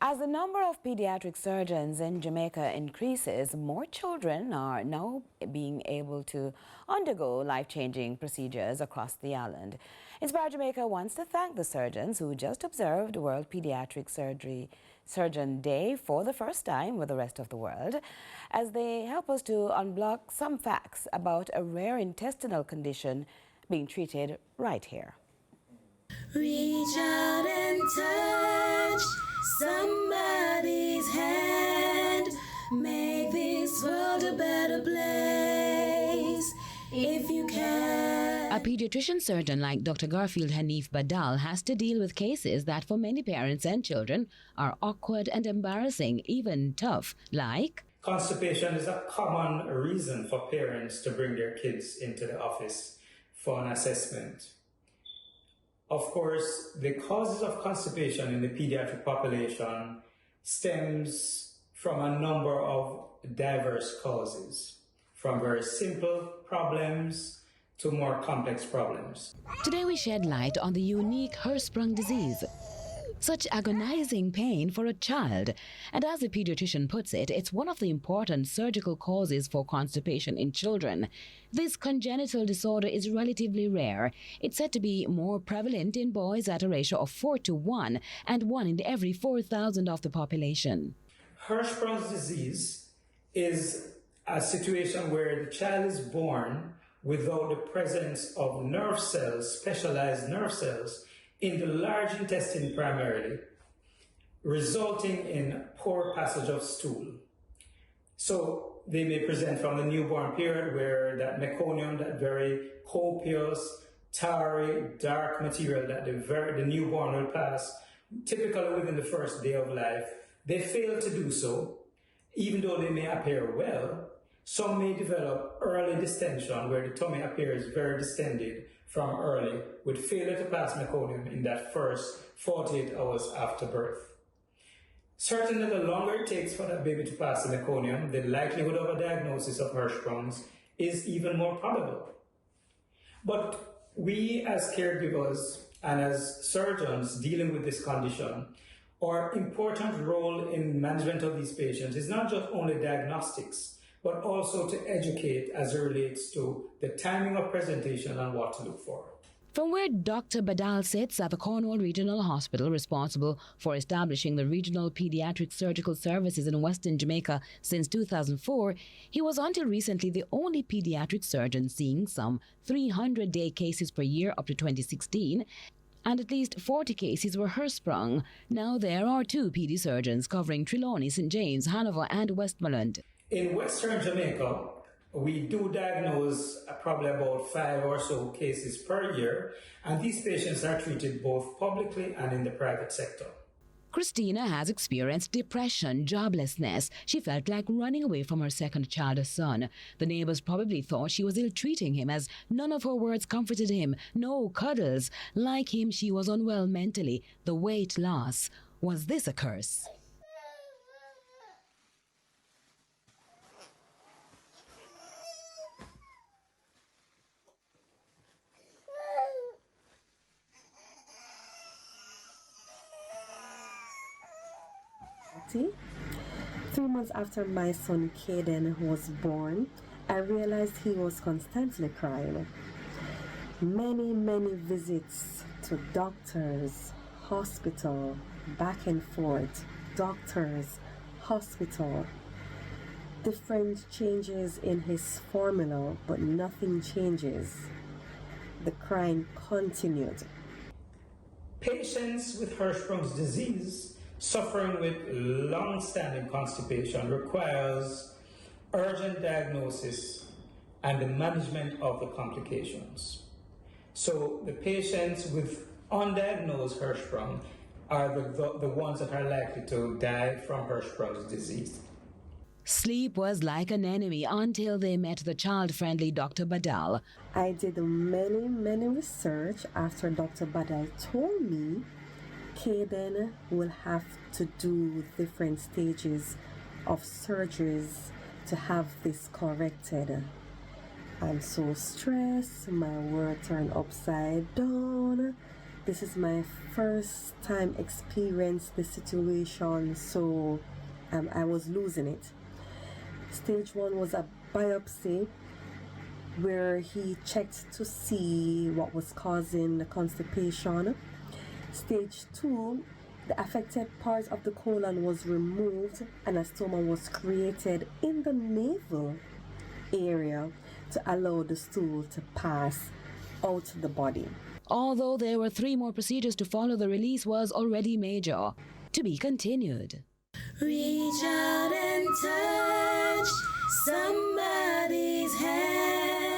As the number of pediatric surgeons in Jamaica increases, more children are now being able to undergo life-changing procedures across the island. Inspire Jamaica wants to thank the surgeons who just observed World Pediatric Surgeon Day for the first time with the rest of the world, as they help us to unblock some facts about a rare intestinal condition being treated right here. Reach out and touch somebody's hand. Make this world a better place if you can. A pediatrician surgeon like Dr. Garfield Hanif Badal has to deal with cases that for many parents and children are awkward and embarrassing, even tough, like constipation is a common reason for parents to bring their kids into the office for an assessment. Of course, the causes of constipation in the pediatric population stems from a number of diverse causes, from very simple problems to more complex problems. Today we shed light on the unique Hirschsprung disease. Such agonizing pain for a child. And as the pediatrician puts it, it's one of the important surgical causes for constipation in children. This congenital disorder is relatively rare. It's said to be more prevalent in boys at a ratio of 4:1 and 1 in every 4,000 of the population. Hirschsprung's disease is a situation where the child is born without the presence of nerve cells, specialized nerve cells, in the large intestine primarily, resulting in poor passage of stool. So they may present from the newborn period where that meconium, that very copious, tarry, dark material that the newborn will pass, typically within the first day of life, they fail to do so, even though they may appear well. Some may develop early distension where the tummy appears very distended from early, with failure to pass meconium in that first 48 hours after birth. Certainly, the longer it takes for that baby to pass the meconium, the likelihood of a diagnosis of Hirschsprung's is even more probable. But we as caregivers and as surgeons dealing with this condition, our important role in management of these patients is not just only diagnostics, but also to educate as it relates to the timing of presentation and what to look for. From where Dr. Badal sits at the Cornwall Regional Hospital, responsible for establishing the regional pediatric surgical services in Western Jamaica since 2004, he was until recently the only pediatric surgeon seeing some 300-day cases per year up to 2016, and at least 40 cases were Hirschsprung. Now there are 2 PD surgeons covering Trelawney, St. James, Hanover and Westmoreland. In Western Jamaica, we do diagnose probably about 5 or so cases per year, and these patients are treated both publicly and in the private sector. Christina has experienced depression, joblessness. She felt like running away from her second child, a son. The neighbors probably thought she was ill-treating him, as none of her words comforted him. No cuddles. Like him, she was unwell mentally. The weight loss. Was this a curse? Three months after my son Caden was born, I realized he was constantly crying. Many visits to doctors, hospital, back and forth, doctors, hospital. Different changes in his formula, but nothing changes. The crying continued. Patients with Hirschsprung's disease suffering with long-standing constipation requires urgent diagnosis and the management of the complications. So the patients with undiagnosed Hirschsprung are the ones that are likely to die from Hirschsprung's disease. Sleep was like an enemy until they met the child-friendly Dr. Badal. I did many research after Dr. Badal told me Caden will have to do different stages of surgeries to have this corrected. I'm so stressed, my world turned upside down. this is my first time experience the situation, so I was losing it. Stage 1 was a biopsy where he checked to see what was causing the constipation. Stage 2, the affected part of the colon was removed and a stoma was created in the navel area to allow the stool to pass out the body. Although there were 3 more procedures to follow, the release was already major. To be continued. Reach out and touch somebody's hand.